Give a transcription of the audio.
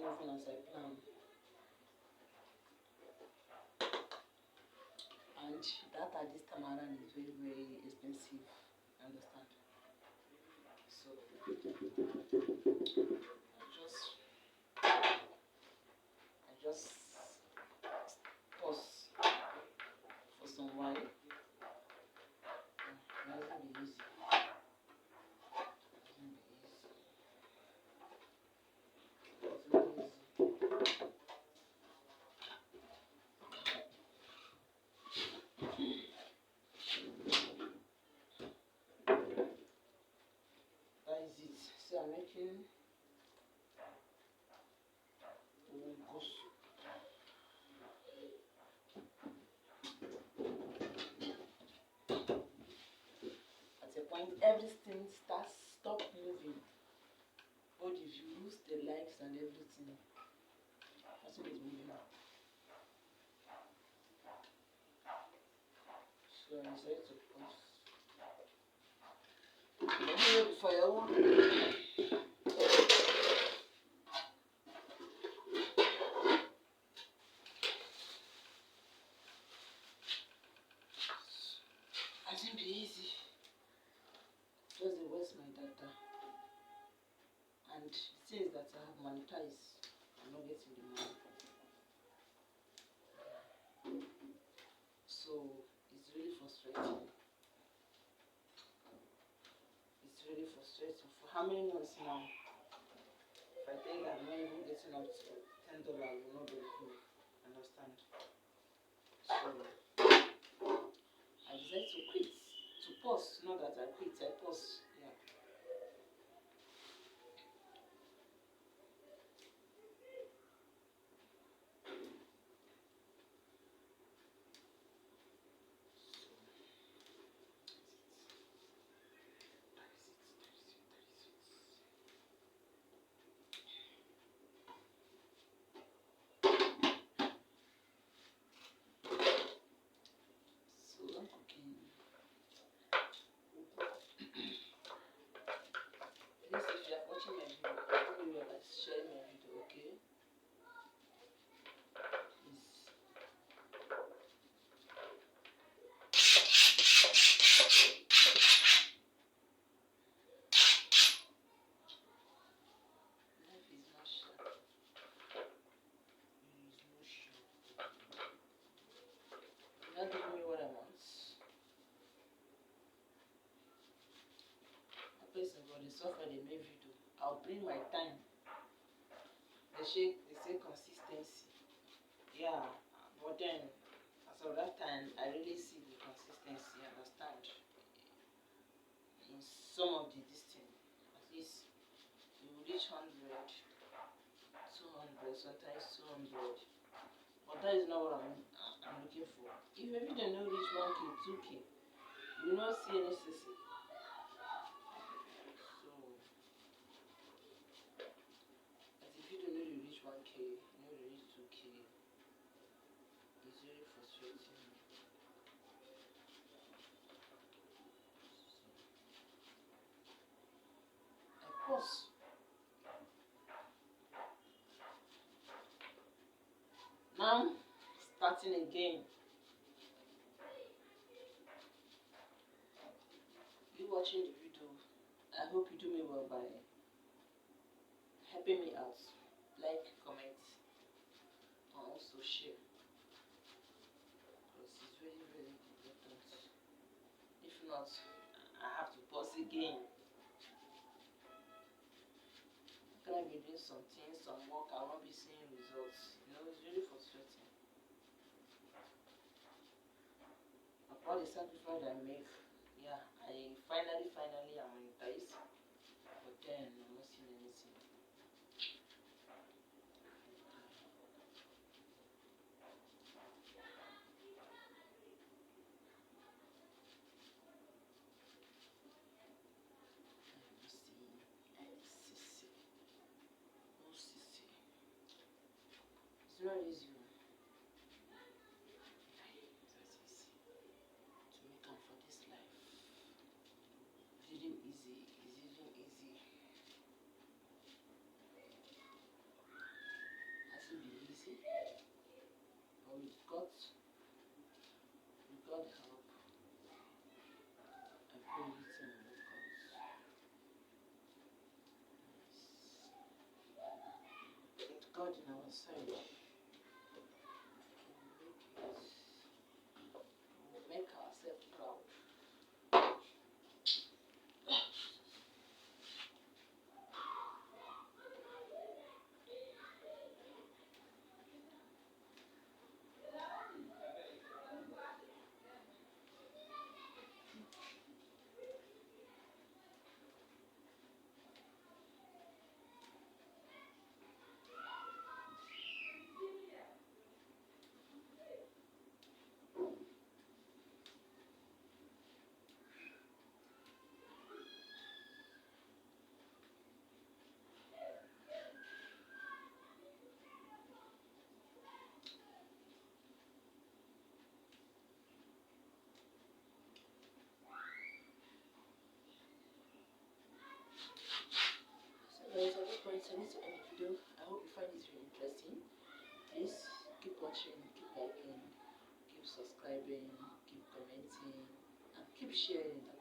not moving as I planned. And data this time around is very, very expensive. Understand? So I just pause for some while. It hasn't been easy. That is it. So I'm making ugus. At a point, everything stop moving. But if you lose the likes and everything, that's what is moving up. So I decided to pause. Before you want. I think be easy. Just they waste my data. And since that I have monetized, I'm not getting the money. So it's really frustrating. It's really frustrating. For how many months now? If I think I'm not even getting up to $10, will not be good. Understand? So I decided to quit. To pause. Not that I quit, I pause. Yeah. So I'm cooking. Please, if you are watching my video, do me like share my video, okay? Please. Life is not short. There is no short. You're not giving me what I want. I place about the software they make video. I'll bring my time. They say consistency. Yeah, but then as of that time, I really see the consistency. Understand? In some of the distance, at least you will reach 100, 200, sometimes 200. But that is not what I'm looking for. If a video no reach 1K, 2K, you will not see any CC. So, as if you don't know you reach 1K, you know you reach 2K, it's really frustrating. Of course. Now, starting again. You watching the video, I hope you do me well by helping me out. Like, comment, and also share. Because it's very, very important. If not, I have to pause again. Can I be doing some things, some work, I won't be seeing results. You know, it's really frustrating. Of all the sacrifice I make, yeah, I finally am monetized. But then I'm not seeing anything. It's not easy. It's easy to make up for this life. It's even easy. It's even easy. God help, I pray everything will work out. Yes. With God in our side, we will make ourselves proud. So guys, at this point I need to end the video. I hope you find this video interesting. Please keep watching, keep liking, keep subscribing, keep commenting, and keep sharing.